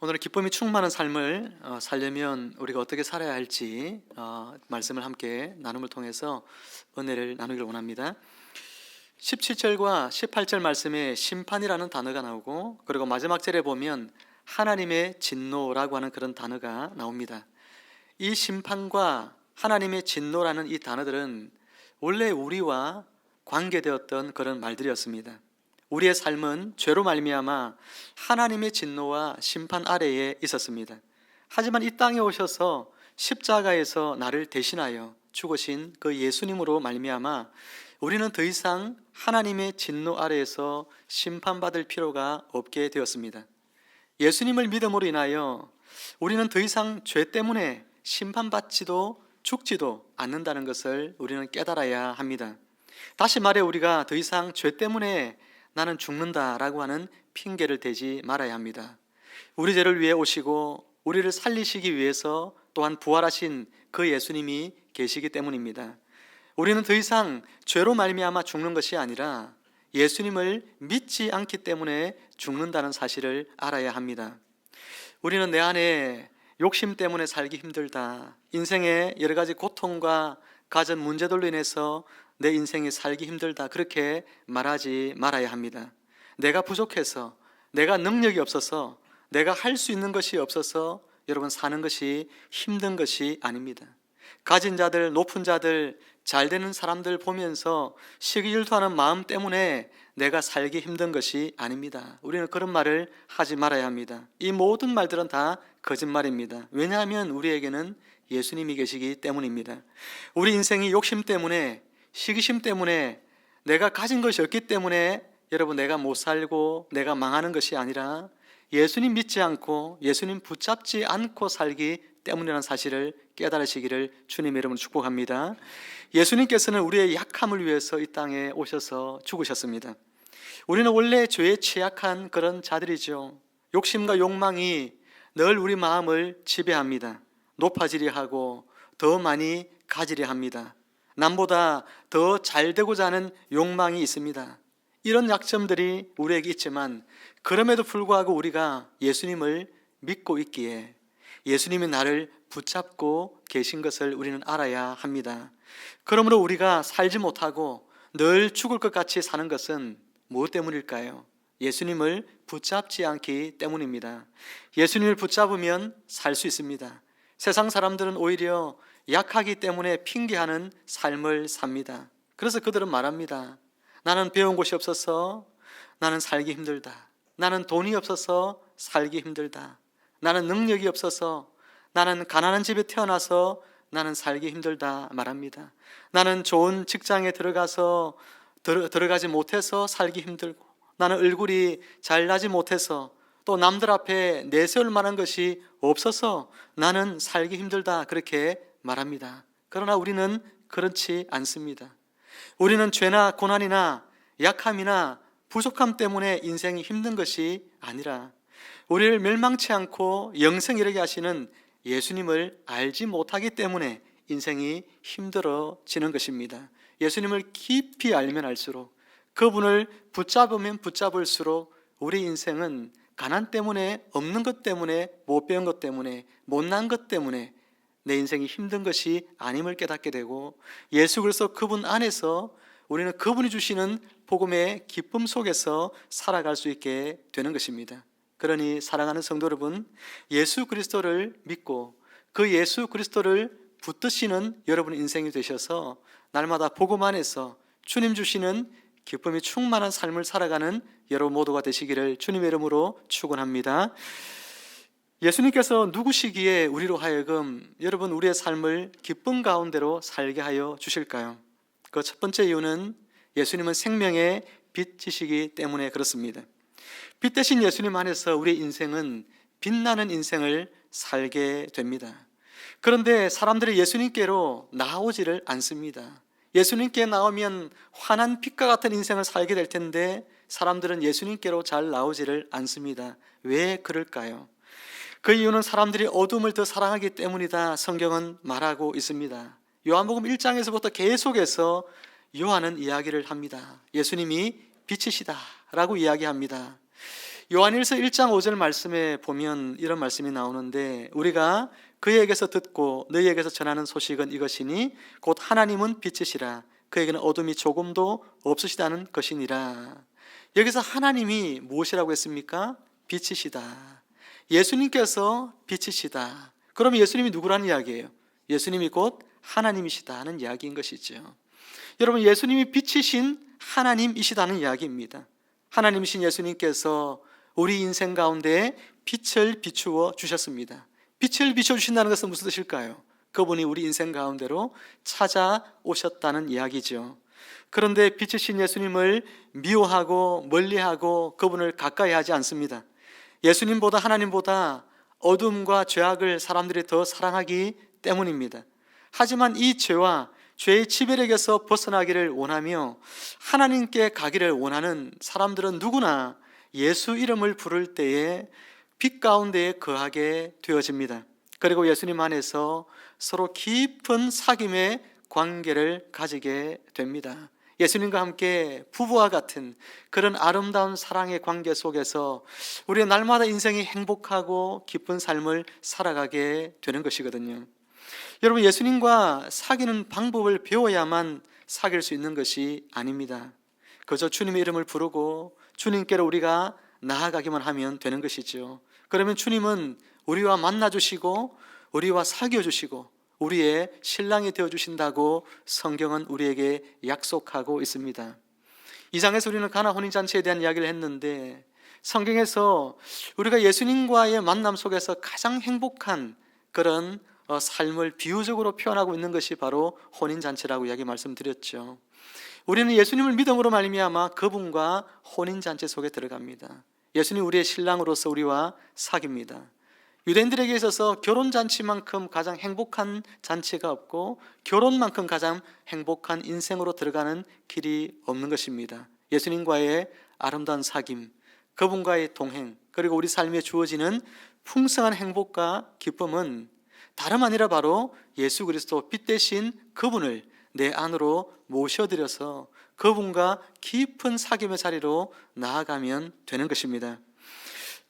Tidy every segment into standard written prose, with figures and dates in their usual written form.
오늘은 기쁨이 충만한 삶을 살려면 우리가 어떻게 살아야 할지 말씀을 함께 나눔을 통해서 은혜를 나누기를 원합니다. 17절과 18절 말씀에 심판이라는 단어가 나오고, 그리고 마지막 절에 보면 하나님의 진노라고 하는 그런 단어가 나옵니다. 이 심판과 하나님의 진노라는 이 단어들은 원래 우리와 관계되었던 그런 말들이었습니다. 우리의 삶은 죄로 말미암아 하나님의 진노와 심판 아래에 있었습니다. 하지만 이 땅에 오셔서 십자가에서 나를 대신하여 죽으신 그 예수님으로 말미암아 우리는 더 이상 하나님의 진노 아래에서 심판받을 필요가 없게 되었습니다. 예수님을 믿음으로 인하여 우리는 더 이상 죄 때문에 심판받지도 죽지도 않는다는 것을 우리는 깨달아야 합니다. 다시 말해, 우리가 더 이상 죄 때문에 나는 죽는다라고 하는 핑계를 대지 말아야 합니다. 우리 죄를 위해 오시고 우리를 살리시기 위해서 또한 부활하신 그 예수님이 계시기 때문입니다. 우리는 더 이상 죄로 말미암아 죽는 것이 아니라 예수님을 믿지 않기 때문에 죽는다는 사실을 알아야 합니다. 우리는 내 안에 욕심 때문에 살기 힘들다, 인생의 여러 가지 고통과 가진 문제들로 인해서 내 인생이 살기 힘들다, 그렇게 말하지 말아야 합니다. 내가 부족해서, 내가 능력이 없어서, 내가 할 수 있는 것이 없어서 여러분 사는 것이 힘든 것이 아닙니다. 가진 자들, 높은 자들, 잘 되는 사람들 보면서 시기 질투하는 마음 때문에 내가 살기 힘든 것이 아닙니다. 우리는 그런 말을 하지 말아야 합니다. 이 모든 말들은 다 거짓말입니다. 왜냐하면 우리에게는 예수님이 계시기 때문입니다. 우리 인생이 욕심 때문에, 시기심 때문에, 내가 가진 것이 없기 때문에 여러분 내가 못 살고 내가 망하는 것이 아니라 예수님 믿지 않고 예수님 붙잡지 않고 살기 때문이라는 사실을 깨달으시기를 주님의 이름으로 축복합니다. 예수님께서는 우리의 약함을 위해서 이 땅에 오셔서 죽으셨습니다. 우리는 원래 죄에 취약한 그런 자들이죠. 욕심과 욕망이 늘 우리 마음을 지배합니다. 높아지려 하고 더 많이 가지려 합니다. 남보다 더 잘 되고자 하는 욕망이 있습니다. 이런 약점들이 우리에게 있지만 그럼에도 불구하고 우리가 예수님을 믿고 있기에 예수님이 나를 붙잡고 계신 것을 우리는 알아야 합니다. 그러므로 우리가 살지 못하고 늘 죽을 것 같이 사는 것은 무엇 때문일까요? 예수님을 붙잡지 않기 때문입니다. 예수님을 붙잡으면 살 수 있습니다. 세상 사람들은 오히려 약하기 때문에 핑계하는 삶을 삽니다. 그래서 그들은 말합니다. 나는 배운 곳이 없어서 나는 살기 힘들다. 나는 돈이 없어서 살기 힘들다. 나는 능력이 없어서, 나는 가난한 집에 태어나서 나는 살기 힘들다 말합니다. 나는 좋은 직장에 들어가지 못해서 살기 힘들고, 나는 얼굴이 잘나지 못해서, 또 남들 앞에 내세울 만한 것이 없어서 나는 살기 힘들다, 그렇게 말합니다. 그러나 우리는 그렇지 않습니다. 우리는 죄나 고난이나 약함이나 부족함 때문에 인생이 힘든 것이 아니라 우리를 멸망치 않고 영생 이르게 하시는 예수님을 알지 못하기 때문에 인생이 힘들어지는 것입니다. 예수님을 깊이 알면 알수록, 그분을 붙잡으면 붙잡을수록 우리 인생은 가난 때문에, 없는 것 때문에, 못 배운 것 때문에, 못난 것 때문에 내 인생이 힘든 것이 아님을 깨닫게 되고, 예수 그리스도 그분 안에서 우리는 그분이 주시는 복음의 기쁨 속에서 살아갈 수 있게 되는 것입니다. 그러니 사랑하는 성도 여러분, 예수 그리스도를 믿고 그 예수 그리스도를 붙드시는 여러분의 인생이 되셔서 날마다 복음 안에서 주님 주시는 기쁨이 충만한 삶을 살아가는 여러분 모두가 되시기를 주님의 이름으로 축원합니다. 예수님께서 누구시기에 우리로 하여금 여러분 우리의 삶을 기쁨 가운데로 살게 하여 주실까요? 그 첫 번째 이유는 예수님은 생명의 빛이시기 때문에 그렇습니다. 빛 대신 예수님 안에서 우리의 인생은 빛나는 인생을 살게 됩니다. 그런데 사람들이 예수님께로 나오지를 않습니다. 예수님께 나오면 환한 빛과 같은 인생을 살게 될 텐데 사람들은 예수님께로 잘 나오지를 않습니다. 왜 그럴까요? 그 이유는 사람들이 어둠을 더 사랑하기 때문이다, 성경은 말하고 있습니다. 요한복음 1장에서부터 계속해서 요한은 이야기를 합니다. 예수님이 빛이시다 라고 이야기합니다. 요한일서 1장 5절 말씀에 보면 이런 말씀이 나오는데, 우리가 그에게서 듣고 너희에게서 전하는 소식은 이것이니 곧 하나님은 빛이시라 그에게는 어둠이 조금도 없으시다는 것이니라. 여기서 하나님이 무엇이라고 했습니까? 빛이시다. 예수님께서 빛이시다. 그러면 예수님이 누구라는 이야기예요? 예수님이 곧 하나님이시다는 이야기인 것이죠. 여러분, 예수님이 빛이신 하나님이시다는 이야기입니다. 하나님이신 예수님께서 우리 인생 가운데 빛을 비추어 주셨습니다. 빛을 비춰주신다는 것은 무슨 뜻일까요? 그분이 우리 인생 가운데로 찾아오셨다는 이야기죠. 그런데 빛이신 예수님을 미워하고 멀리하고 그분을 가까이 하지 않습니다. 예수님보다, 하나님보다 어둠과 죄악을 사람들이 더 사랑하기 때문입니다. 하지만 이 죄와 죄의 지배력에서 벗어나기를 원하며 하나님께 가기를 원하는 사람들은 누구나 예수 이름을 부를 때에 빛 가운데에 거하게 되어집니다. 그리고 예수님 안에서 서로 깊은 사귐의 관계를 가지게 됩니다. 예수님과 함께 부부와 같은 그런 아름다운 사랑의 관계 속에서 우리의 날마다 인생이 행복하고 기쁜 삶을 살아가게 되는 것이거든요. 여러분, 예수님과 사귀는 방법을 배워야만 사귈 수 있는 것이 아닙니다. 그저 주님의 이름을 부르고 주님께로 우리가 나아가기만 하면 되는 것이죠. 그러면 주님은 우리와 만나주시고 우리와 사귀어주시고 우리의 신랑이 되어주신다고 성경은 우리에게 약속하고 있습니다. 이 장에서 우리는 가나 혼인잔치에 대한 이야기를 했는데, 성경에서 우리가 예수님과의 만남 속에서 가장 행복한 그런 삶을 비유적으로 표현하고 있는 것이 바로 혼인잔치라고 이야기 말씀드렸죠. 우리는 예수님을 믿음으로 말미암아 그분과 혼인잔치 속에 들어갑니다. 예수님 우리의 신랑으로서 우리와 사귑니다. 유대인들에게 있어서 결혼잔치만큼 가장 행복한 잔치가 없고 결혼만큼 가장 행복한 인생으로 들어가는 길이 없는 것입니다. 예수님과의 아름다운 사귐, 그분과의 동행, 그리고 우리 삶에 주어지는 풍성한 행복과 기쁨은 다름 아니라 바로 예수 그리스도 빛 대신 그분을 내 안으로 모셔들여서 그분과 깊은 사귐의 자리로 나아가면 되는 것입니다.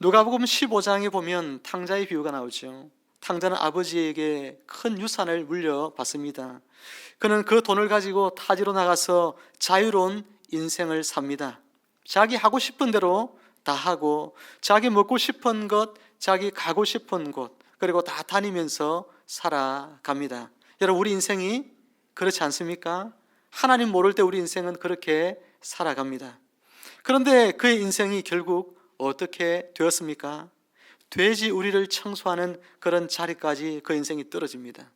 누가복음 15장에 보면 탕자의 비유가 나오죠. 탕자는 아버지에게 큰 유산을 물려받습니다. 그는 그 돈을 가지고 타지로 나가서 자유로운 인생을 삽니다. 자기 하고 싶은 대로 다 하고 자기 먹고 싶은 것, 자기 가고 싶은 곳, 그리고 다 다니면서 살아갑니다. 여러분, 우리 인생이 그렇지 않습니까? 하나님 모를 때 우리 인생은 그렇게 살아갑니다. 그런데 그의 인생이 결국 어떻게 되었습니까? 돼지 우리를 청소하는 그런 자리까지 그 인생이 떨어집니다.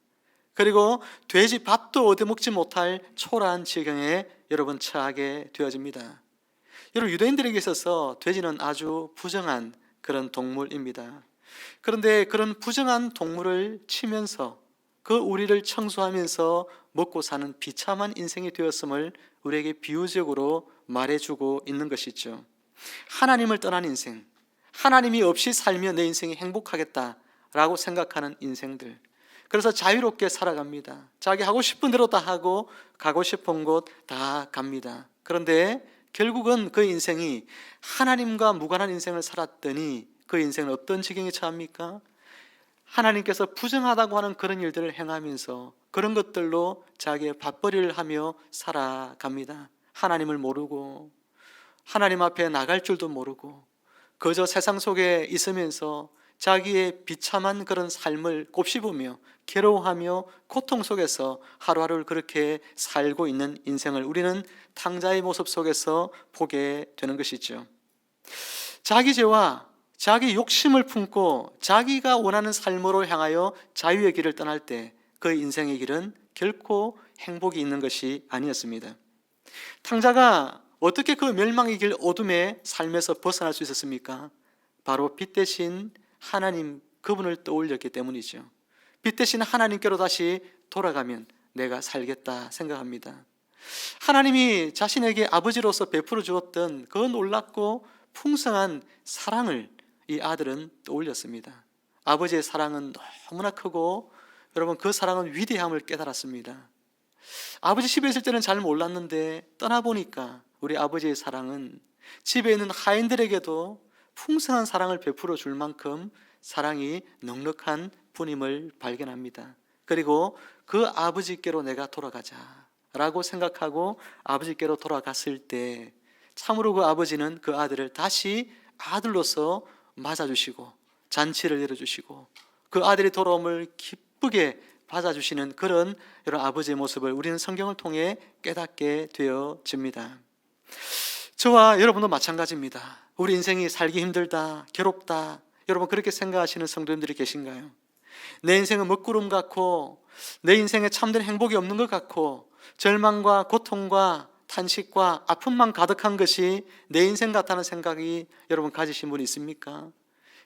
그리고 돼지 밥도 얻어먹지 못할 초라한 지경에 여러분 처하게 되어집니다. 여러분, 유대인들에게 있어서 돼지는 아주 부정한 그런 동물입니다. 그런데 그런 부정한 동물을 치면서 그 우리를 청소하면서 먹고 사는 비참한 인생이 되었음을 우리에게 비유적으로 말해주고 있는 것이죠. 하나님을 떠난 인생, 하나님이 없이 살면 내 인생이 행복하겠다라고 생각하는 인생들, 그래서 자유롭게 살아갑니다. 자기 하고 싶은 대로 다 하고 가고 싶은 곳 다 갑니다. 그런데 결국은 그 인생이 하나님과 무관한 인생을 살았더니 그 인생은 어떤 지경에 처합니까? 하나님께서 부정하다고 하는 그런 일들을 행하면서 그런 것들로 자기의 밥벌이를 하며 살아갑니다. 하나님을 모르고 하나님 앞에 나갈 줄도 모르고 그저 세상 속에 있으면서 자기의 비참한 그런 삶을 곱씹으며 괴로워하며 고통 속에서 하루하루를 그렇게 살고 있는 인생을 우리는 탕자의 모습 속에서 보게 되는 것이죠. 자기 죄와 자기 욕심을 품고 자기가 원하는 삶으로 향하여 자유의 길을 떠날 때 그 인생의 길은 결코 행복이 있는 것이 아니었습니다. 탕자가 어떻게 그 멸망의 길 어둠의 삶에서 벗어날 수 있었습니까? 바로 빛 대신 하나님 그분을 떠올렸기 때문이죠. 빛 대신 하나님께로 다시 돌아가면 내가 살겠다 생각합니다. 하나님이 자신에게 아버지로서 베풀어 주었던 그 놀랍고 풍성한 사랑을 이 아들은 떠올렸습니다. 아버지의 사랑은 너무나 크고 여러분 그 사랑은 위대함을 깨달았습니다. 아버지 집에 있을 때는 잘 몰랐는데 떠나보니까 우리 아버지의 사랑은 집에 있는 하인들에게도 풍성한 사랑을 베풀어 줄 만큼 사랑이 넉넉한 분임을 발견합니다. 그리고 그 아버지께로 내가 돌아가자라고 생각하고 아버지께로 돌아갔을 때 참으로 그 아버지는 그 아들을 다시 아들로서 맞아주시고 잔치를 열어주시고 그 아들이 돌아옴을 기쁘게 받아주시는 그런 이런 아버지의 모습을 우리는 성경을 통해 깨닫게 되어집니다. 저와 여러분도 마찬가지입니다. 우리 인생이 살기 힘들다, 괴롭다, 여러분 그렇게 생각하시는 성도님들이 계신가요? 내 인생은 먹구름 같고 내 인생에 참된 행복이 없는 것 같고 절망과 고통과 탄식과 아픔만 가득한 것이 내 인생 같다는 생각이 여러분 가지신 분이 있습니까?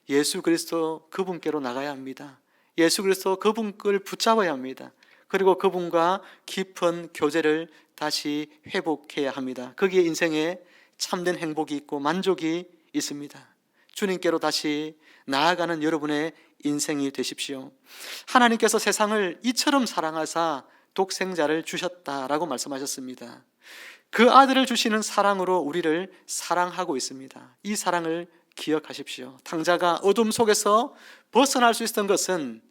예수 그리스도 그분께로 나가야 합니다. 예수 그리스도 그분을 붙잡아야 합니다. 그리고 그분과 깊은 교제를 다시 회복해야 합니다. 거기에 인생에 참된 행복이 있고 만족이 있습니다. 주님께로 다시 나아가는 여러분의 인생이 되십시오. 하나님께서 세상을 이처럼 사랑하사 독생자를 주셨다라고 말씀하셨습니다. 그 아들을 주시는 사랑으로 우리를 사랑하고 있습니다. 이 사랑을 기억하십시오. 탕자가 어둠 속에서 벗어날 수 있었던 것은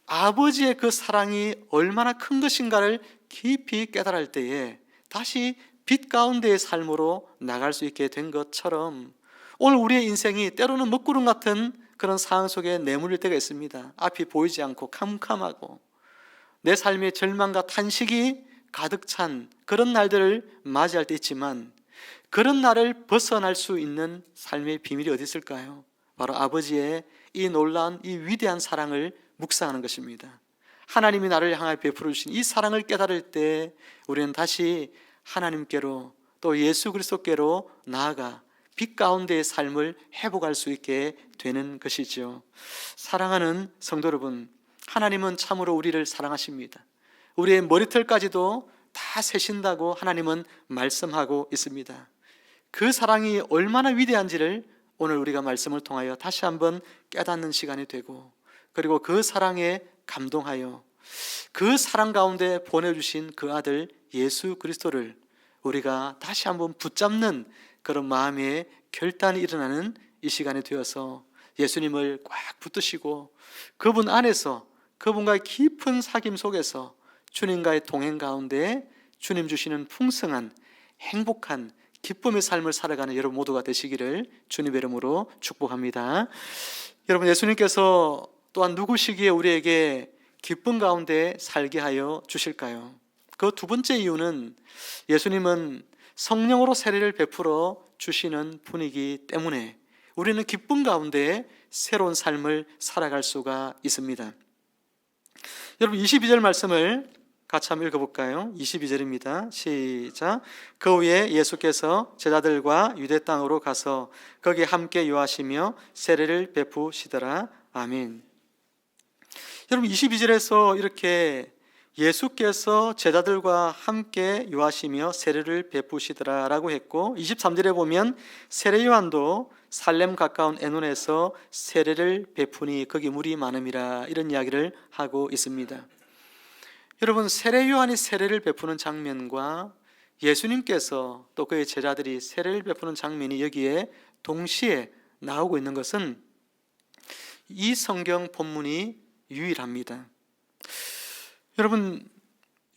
아버지의 그 사랑이 얼마나 큰 것인가를 깊이 깨달을 때에 다시 빛 가운데의 삶으로 나갈 수 있게 된 것처럼 오늘 우리의 인생이 때로는 먹구름 같은 그런 상황 속에 내몰릴 때가 있습니다. 앞이 보이지 않고 캄캄하고 내 삶의 절망과 탄식이 가득 찬 그런 날들을 맞이할 때 있지만 그런 날을 벗어날 수 있는 삶의 비밀이 어디 있을까요? 바로 아버지의 이 놀라운 이 위대한 사랑을 묵상하는 것입니다. 하나님이 나를 향하여 베풀어 주신 이 사랑을 깨달을 때 우리는 다시 하나님께로 또 예수 그리스도께로 나아가 빛 가운데의 삶을 회복할 수 있게 되는 것이죠. 사랑하는 성도 여러분, 하나님은 참으로 우리를 사랑하십니다. 우리의 머리털까지도 다 세신다고 하나님은 말씀하고 있습니다. 그 사랑이 얼마나 위대한지를 오늘 우리가 말씀을 통하여 다시 한번 깨닫는 시간이 되고 그리고 그 사랑에 감동하여 그 사랑 가운데 보내주신 그 아들 예수 그리스도를 우리가 다시 한번 붙잡는 그런 마음의 결단이 일어나는 이 시간이 되어서 예수님을 꽉 붙드시고 그분 안에서 그분과의 깊은 사귐 속에서 주님과의 동행 가운데 주님 주시는 풍성한 행복한 기쁨의 삶을 살아가는 여러분 모두가 되시기를 주님의 이름으로 축복합니다. 여러분, 예수님께서 또한 누구시기에 우리에게 기쁨 가운데 살게 하여 주실까요? 그 두 번째 이유는 예수님은 성령으로 세례를 베풀어 주시는 분이기 때문에 우리는 기쁨 가운데 새로운 삶을 살아갈 수가 있습니다. 여러분, 22절 말씀을 같이 한번 읽어볼까요? 22절입니다. 시작. 그 후에 예수께서 제자들과 유대 땅으로 가서 거기 함께 유하시며 세례를 베푸시더라. 아멘. 여러분, 22절에서 이렇게 예수께서 제자들과 함께 유하시며 세례를 베푸시더라 라고 했고 23절에 보면 세례 요한도 살렘 가까운 에논에서 세례를 베푸니 거기 물이 많음이라 이런 이야기를 하고 있습니다. 여러분, 세례 요한이 세례를 베푸는 장면과 예수님께서 또 그의 제자들이 세례를 베푸는 장면이 여기에 동시에 나오고 있는 것은 이 성경 본문이 유일합니다. 여러분,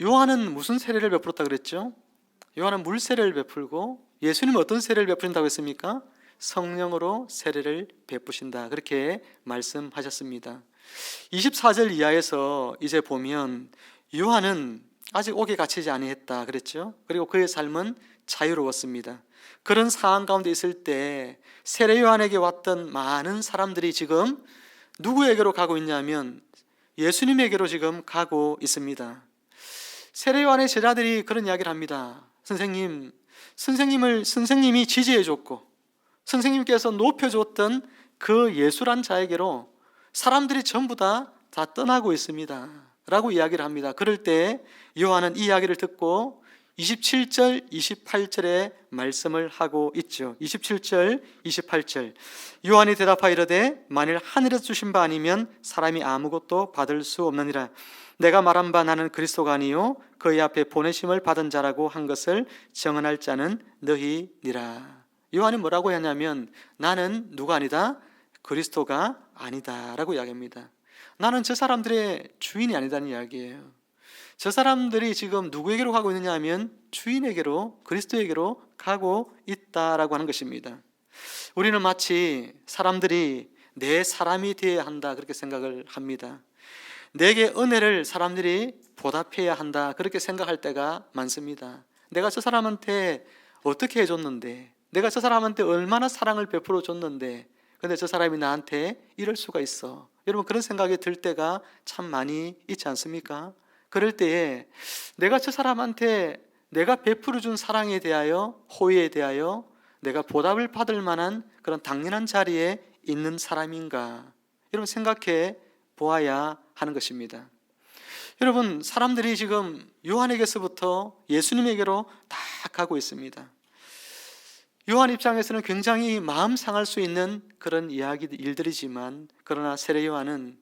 요한은 무슨 세례를 베풀었다 그랬죠? 요한은 물 세례를 베풀고 예수님은 어떤 세례를 베푸신다고 했습니까? 성령으로 세례를 베푸신다 그렇게 말씀하셨습니다. 24절 이하에서 이제 보면 요한은 아직 옥에 갇히지 아니했다 그랬죠. 그리고 그의 삶은 자유로웠습니다. 그런 상황 가운데 있을 때 세례 요한에게 왔던 많은 사람들이 지금 누구에게로 가고 있냐면 예수님에게로 지금 가고 있습니다. 세례 요한의 제자들이 그런 이야기를 합니다. 선생님이 지지해 줬고 선생님께서 높여줬던 그 예수란 자에게로 사람들이 전부 다 떠나고 있습니다 라고 이야기를 합니다. 그럴 때 요한은 이 이야기를 듣고 27절, 28절의 말씀을 하고 있죠. 27절, 28절. 요한이 대답하여 이르되 만일 하늘에서 주신 바 아니면 사람이 아무것도 받을 수 없느니라. 내가 말한 바 나는 그리스도가 아니요 그의 앞에 보내심을 받은 자라고 한 것을 증언할 자는 너희니라. 요한이 뭐라고 하냐면 나는 누가 아니다? 그리스도가 아니다 라고 이야기합니다. 나는 저 사람들의 주인이 아니다는 이야기예요. 저 사람들이 지금 누구에게로 가고 있느냐 하면 주인에게로, 그리스도에게로 가고 있다라고 하는 것입니다. 우리는 마치 사람들이 내 사람이 되어야 한다 그렇게 생각을 합니다. 내게 은혜를 사람들이 보답해야 한다 그렇게 생각할 때가 많습니다. 내가 저 사람한테 어떻게 해줬는데, 내가 저 사람한테 얼마나 사랑을 베풀어 줬는데, 근데 저 사람이 나한테 이럴 수가 있어. 여러분, 그런 생각이 들 때가 참 많이 있지 않습니까? 그럴 때에 내가 저 사람한테 내가 베풀어 준 사랑에 대하여, 호의에 대하여 내가 보답을 받을 만한 그런 당연한 자리에 있는 사람인가, 여러분 생각해 보아야 하는 것입니다. 여러분, 사람들이 지금 요한에게서부터 예수님에게로 다 가고 있습니다. 요한 입장에서는 굉장히 마음 상할 수 있는 그런 일들이지만, 그러나 세례 요한은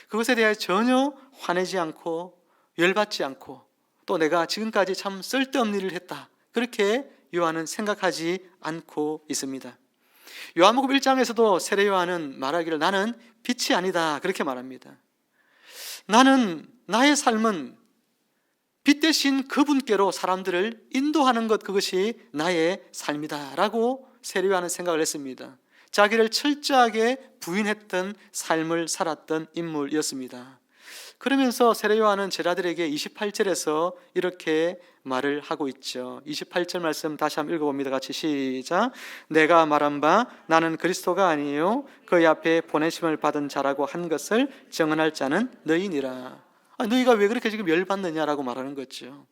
그것에 대해 전혀 화내지 않고 열받지 않고, 또 내가 지금까지 참 쓸데없는 일을 했다 그렇게 요한은 생각하지 않고 있습니다. 요한복음 1장에서도 세례 요한은 말하기를 나는 빛이 아니다 그렇게 말합니다. 나는, 나의 삶은 빛 대신 그분께로 사람들을 인도하는 것, 그것이 나의 삶이다 라고 세례 요한은 생각을 했습니다. 자기를 철저하게 부인했던 삶을 살았던 인물이었습니다. 그러면서 세례 요한은 제자들에게 28절에서 이렇게 말을 하고 있죠. 28절 말씀 다시 한번 읽어봅니다. 같이 시작. 내가 말한 바 나는 그리스도가 아니요 그의 앞에 보내심을 받은 자라고 한 것을 증언할 자는 너희니라. 너희가 왜 그렇게 지금 열받느냐라고 말하는 거죠.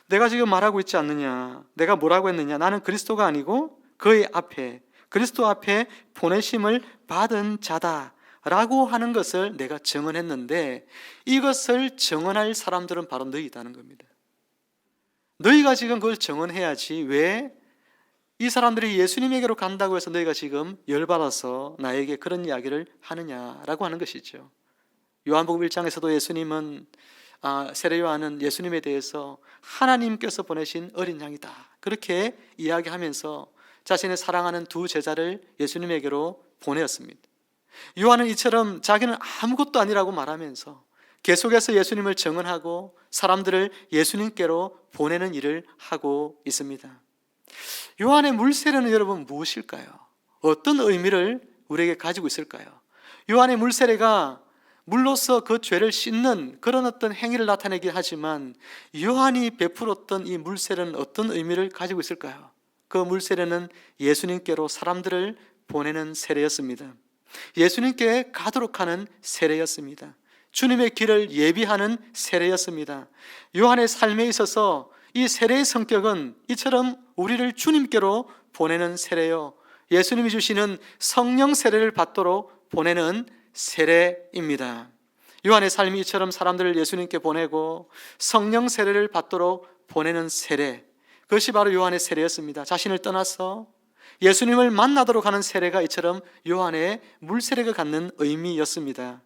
내가 지금 말하고 있지 않느냐, 내가 뭐라고 했느냐, 나는 그리스도가 아니고 그의 앞에, 그리스도 앞에 보내심을 받은 자다 라고 하는 것을 내가 증언했는데, 이것을 증언할 사람들은 바로 너희다는 겁니다. 너희가 지금 그걸 증언해야지 왜 이 사람들이 예수님에게로 간다고 해서 너희가 지금 열받아서 나에게 그런 이야기를 하느냐라고 하는 것이죠. 요한복음 1장에서도 예수님은, 세례 요한은 예수님에 대해서 하나님께서 보내신 어린 양이다 그렇게 이야기하면서 자신의 사랑하는 두 제자를 예수님에게로 보내었습니다. 요한은 이처럼 자기는 아무것도 아니라고 말하면서 계속해서 예수님을 증언하고 사람들을 예수님께로 보내는 일을 하고 있습니다. 요한의 물세례는 여러분 무엇일까요? 어떤 의미를 우리에게 가지고 있을까요? 요한의 물세례가 물로서 그 죄를 씻는 그런 어떤 행위를 나타내긴 하지만, 요한이 베풀었던 이 물세례는 어떤 의미를 가지고 있을까요? 그 물세례는 예수님께로 사람들을 보내는 세례였습니다. 예수님께 가도록 하는 세례였습니다. 주님의 길을 예비하는 세례였습니다. 요한의 삶에 있어서 이 세례의 성격은 이처럼 우리를 주님께로 보내는 세례요, 예수님이 주시는 성령 세례를 받도록 보내는 세례입니다. 요한의 삶이 이처럼 사람들을 예수님께 보내고 성령 세례를 받도록 보내는 세례, 그것이 바로 요한의 세례였습니다. 자신을 떠나서 예수님을 만나도록 하는 세례가 이처럼 요한의 물세례가 갖는 의미였습니다.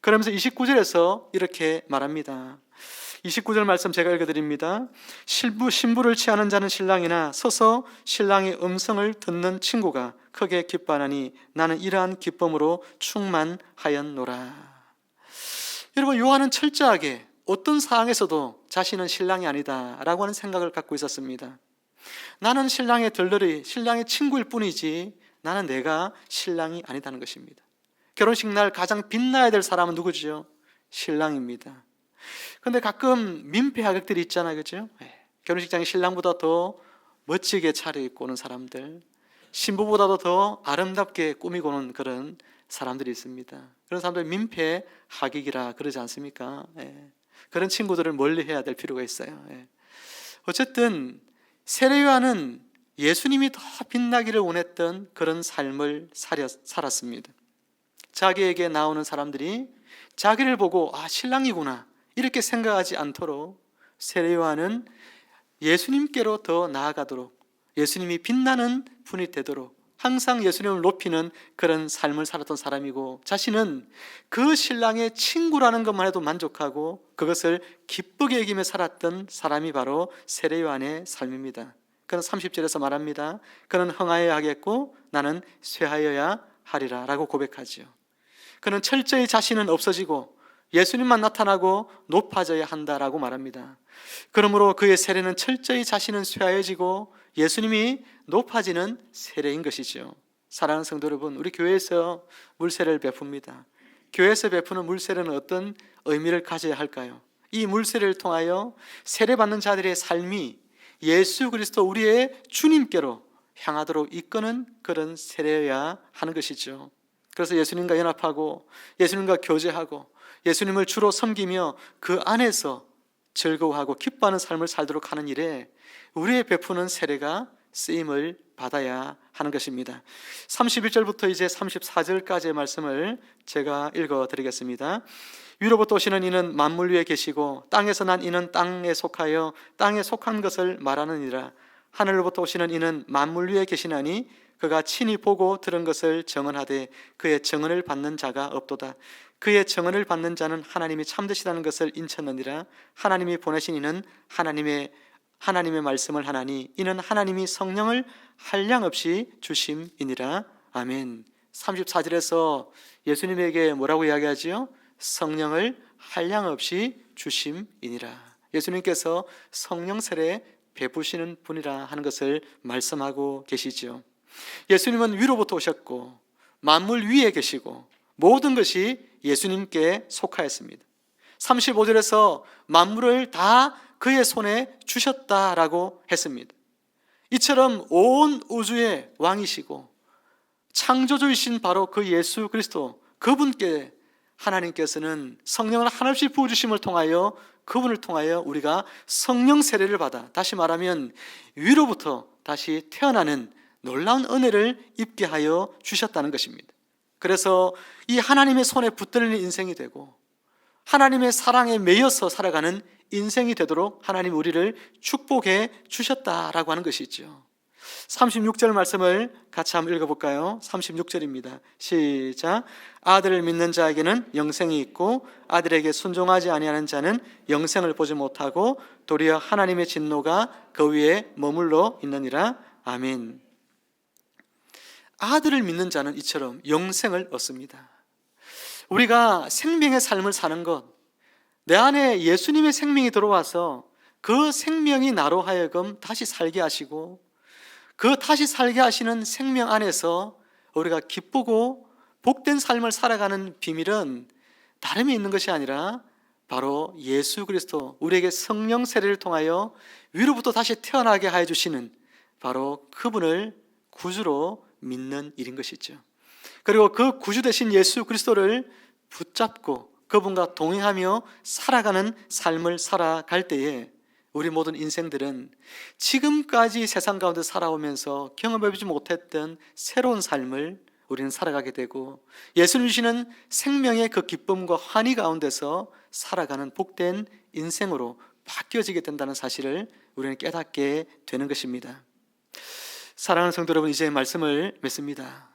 그러면서 29절에서 이렇게 말합니다. 29절 말씀 제가 읽어드립니다. 신부를 취하는 자는 신랑이나 서서 신랑의 음성을 듣는 친구가 크게 기뻐하니 나는 이러한 기쁨으로 충만하였노라. 여러분, 요한은 철저하게 어떤 상황에서도 자신은 신랑이 아니다 라고 하는 생각을 갖고 있었습니다. 나는 신랑의 들러리, 신랑의 친구일 뿐이지 나는 내가 신랑이 아니다는 것입니다. 결혼식 날 가장 빛나야 될 사람은 누구죠? 신랑입니다. 그런데 가끔 민폐 하객들이 있잖아요, 그죠? 결혼식장에 신랑보다 더 멋지게 차려입고 오는 사람들, 신부보다도 더 아름답게 꾸미고 오는 그런 사람들이 있습니다. 그런 사람들 민폐 하객이라 그러지 않습니까? 그런 친구들을 멀리해야 될 필요가 있어요. 어쨌든 세례 요한은 예수님이 더 빛나기를 원했던 그런 삶을 살았습니다. 자기에게 나오는 사람들이 자기를 보고 신랑이구나 이렇게 생각하지 않도록 세례 요한은 예수님께로 더 나아가도록, 예수님이 빛나는 분이 되도록 항상 예수님을 높이는 그런 삶을 살았던 사람이고, 자신은 그 신랑의 친구라는 것만 해도 만족하고 그것을 기쁘게 여기며 살았던 사람이 바로 세례 요한의 삶입니다. 그는 30절에서 말합니다. 그는 흥하여야 하겠고 나는 쇠하여야 하리라 라고 고백하죠. 그는 철저히 자신은 없어지고 예수님만 나타나고 높아져야 한다라고 말합니다. 그러므로 그의 세례는 철저히 자신은 쇠하여지고 예수님이 높아지는 세례인 것이죠. 사랑하는 성도 여러분, 우리 교회에서 물세례를 베풉니다. 교회에서 베푸는 물세례는 어떤 의미를 가져야 할까요? 이 물세례를 통하여 세례받는 자들의 삶이 예수 그리스도 우리의 주님께로 향하도록 이끄는 그런 세례여야 하는 것이죠. 그래서 예수님과 연합하고 예수님과 교제하고 예수님을 주로 섬기며 그 안에서 즐거워하고 기뻐하는 삶을 살도록 하는 일에 우리의 베푸는 세례가 쓰임을 받아야 하는 것입니다. 31절부터 이제 34절까지의 말씀을 제가 읽어드리겠습니다. 위로부터 오시는 이는 만물 위에 계시고 땅에서 난 이는 땅에 속하여 땅에 속한 것을 말하느니라. 하늘로부터 오시는 이는 만물 위에 계시나니 그가 친히 보고 들은 것을 증언하되 그의 증언을 받는 자가 없도다. 그의 증언을 받는 자는 하나님이 참되시다는 것을 인쳤느니라. 하나님이 보내신 이는 하나님의 말씀을 하나니 이는 하나님이 성령을 한량없이 주심이니라. 아멘. 34절에서 예수님에게 뭐라고 이야기하지요? 성령을 한량없이 주심이니라. 예수님께서 성령 세례 베푸시는 분이라 하는 것을 말씀하고 계시죠. 예수님은 위로부터 오셨고 만물 위에 계시고 모든 것이 예수님께 속하였습니다. 35절에서 만물을 다 그의 손에 주셨다라고 했습니다. 이처럼 온 우주의 왕이시고 창조주이신 바로 그 예수 그리스도 그분께 하나님께서는 성령을 한없이 부어주심을 통하여 그분을 통하여 우리가 성령 세례를 받아 다시 말하면 위로부터 다시 태어나는 놀라운 은혜를 입게 하여 주셨다는 것입니다. 그래서 이 하나님의 손에 붙들리는 인생이 되고 하나님의 사랑에 매여서 살아가는 인생이 되도록 하나님 우리를 축복해 주셨다라고 하는 것이죠. 36절 말씀을 같이 한번 읽어볼까요? 36절입니다. 시작. 아들을 믿는 자에게는 영생이 있고 아들에게 순종하지 아니하는 자는 영생을 보지 못하고 도리어 하나님의 진노가 그 위에 머물러 있느니라. 아멘. 아들을 믿는 자는 이처럼 영생을 얻습니다. 우리가 생명의 삶을 사는 것, 내 안에 예수님의 생명이 들어와서 그 생명이 나로 하여금 다시 살게 하시고 그 다시 살게 하시는 생명 안에서 우리가 기쁘고 복된 삶을 살아가는 비밀은 다름이 있는 것이 아니라 바로 예수 그리스도 우리에게 성령 세례를 통하여 위로부터 다시 태어나게 하여 주시는 바로 그분을 구주로 믿는 일인 것이죠. 그리고 그 구주 되신 예수 그리스도를 붙잡고 그분과 동행하며 살아가는 삶을 살아갈 때에 우리 모든 인생들은 지금까지 세상 가운데 살아오면서 경험해보지 못했던 새로운 삶을 우리는 살아가게 되고 예수님 주시는 생명의 그 기쁨과 환희 가운데서 살아가는 복된 인생으로 바뀌어지게 된다는 사실을 우리는 깨닫게 되는 것입니다. 사랑하는 성도 여러분, 이제 말씀을 맺습니다.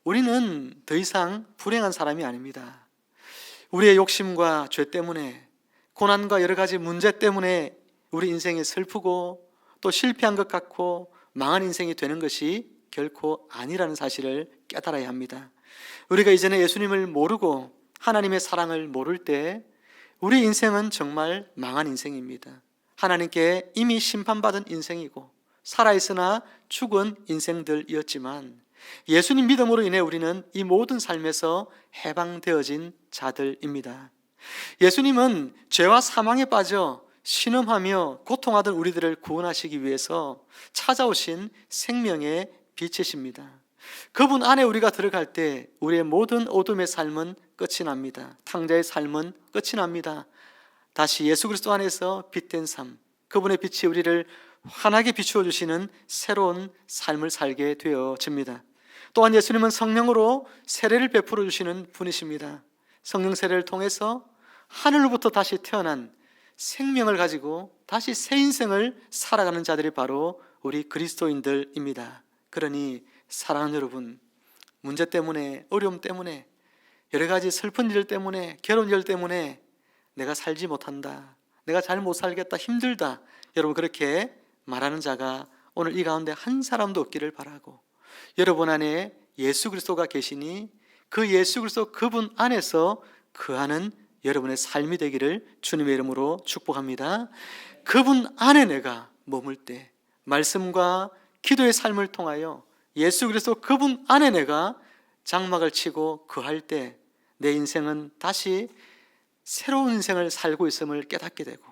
우리는 더 이상 불행한 사람이 아닙니다. 우리의 욕심과 죄 때문에 고난과 여러 가지 문제 때문에 우리 인생이 슬프고 또 실패한 것 같고 망한 인생이 되는 것이 결코 아니라는 사실을 깨달아야 합니다. 우리가 이전에 예수님을 모르고 하나님의 사랑을 모를 때 우리 인생은 정말 망한 인생입니다. 하나님께 이미 심판받은 인생이고 살아있으나 죽은 인생들이었지만 예수님 믿음으로 인해 우리는 이 모든 삶에서 해방되어진 자들입니다. 예수님은 죄와 사망에 빠져 신음하며 고통하던 우리들을 구원하시기 위해서 찾아오신 생명의 빛이십니다. 그분 안에 우리가 들어갈 때 우리의 모든 어둠의 삶은 끝이 납니다. 탕자의 삶은 끝이 납니다. 다시 예수 그리스도 안에서 빛된 삶, 그분의 빛이 우리를 환하게 비추어 주시는 새로운 삶을 살게 되어집니다. 또한 예수님은 성령으로 세례를 베풀어 주시는 분이십니다. 성령 세례를 통해서 하늘로부터 다시 태어난 생명을 가지고 다시 새 인생을 살아가는 자들이 바로 우리 그리스도인들입니다. 그러니 사랑하는 여러분, 문제 때문에, 어려움 때문에, 여러 가지 슬픈 일 때문에, 괴로운 일 때문에 내가 살지 못한다, 내가 잘 못 살겠다, 힘들다, 여러분 그렇게 말하는 자가 오늘 이 가운데 한 사람도 없기를 바라고, 여러분 안에 예수 그리스도가 계시니 그 예수 그리스도 그분 안에서 거하는 여러분의 삶이 되기를 주님의 이름으로 축복합니다. 그분 안에 내가 머물 때, 말씀과 기도의 삶을 통하여 예수 그리스도 그분 안에 내가 장막을 치고 거할 때 내 인생은 다시 새로운 인생을 살고 있음을 깨닫게 되고,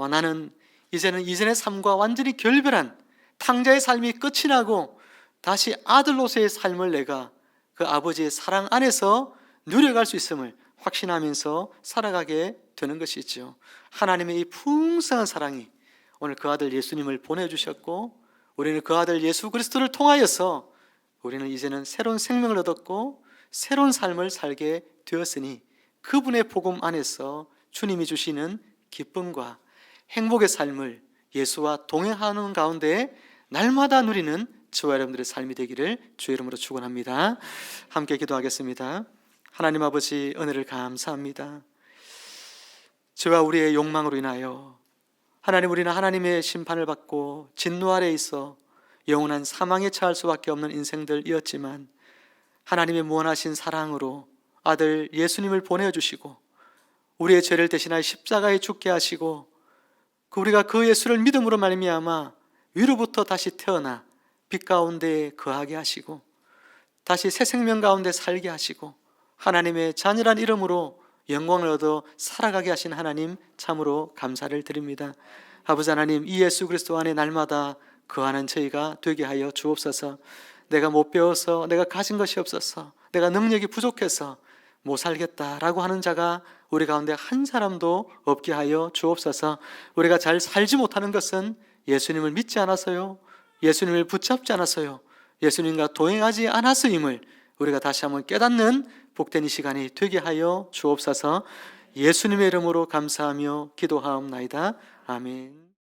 나는 이제는 이전의 삶과 완전히 결별한 탕자의 삶이 끝이 나고 다시 아들로서의 삶을 내가 그 아버지의 사랑 안에서 누려갈 수 있음을 확신하면서 살아가게 되는 것이죠. 하나님의 이 풍성한 사랑이 오늘 그 아들 예수님을 보내주셨고, 우리는 그 아들 예수 그리스도를 통하여서 우리는 이제는 새로운 생명을 얻었고 새로운 삶을 살게 되었으니, 그분의 복음 안에서 주님이 주시는 기쁨과 행복의 삶을 예수와 동행하는 가운데 날마다 누리는 저와 여러분들의 삶이 되기를 주의 이름으로 축원합니다. 함께 기도하겠습니다. 하나님 아버지, 은혜를 감사합니다. 저와 우리의 욕망으로 인하여 하나님, 우리는 하나님의 심판을 받고 진노 아래에 있어 영원한 사망에 처할 수밖에 없는 인생들이었지만, 하나님의 무한하신 사랑으로 아들 예수님을 보내주시고 우리의 죄를 대신하여 십자가에 죽게 하시고, 우리가 그 예수를 믿음으로 말미암아 위로부터 다시 태어나 빛 가운데 거하게 하시고 다시 새 생명 가운데 살게 하시고 하나님의 자녀란 이름으로 영광을 얻어 살아가게 하신 하나님, 참으로 감사를 드립니다. 아버지 하나님, 이 예수 그리스도 안에 날마다 거하는 저희가 되게 하여 주옵소서. 내가 못 배워서, 내가 가진 것이 없어서, 내가 능력이 부족해서 못 살겠다라고 하는 자가 우리 가운데 한 사람도 없게 하여 주옵소서. 우리가 잘 살지 못하는 것은 예수님을 믿지 않아서요, 예수님을 붙잡지 않아서요, 예수님과 동행하지 않아서임을 우리가 다시 한번 깨닫는 복된 이 시간이 되게 하여 주옵소서. 예수님의 이름으로 감사하며 기도하옵나이다. 아멘.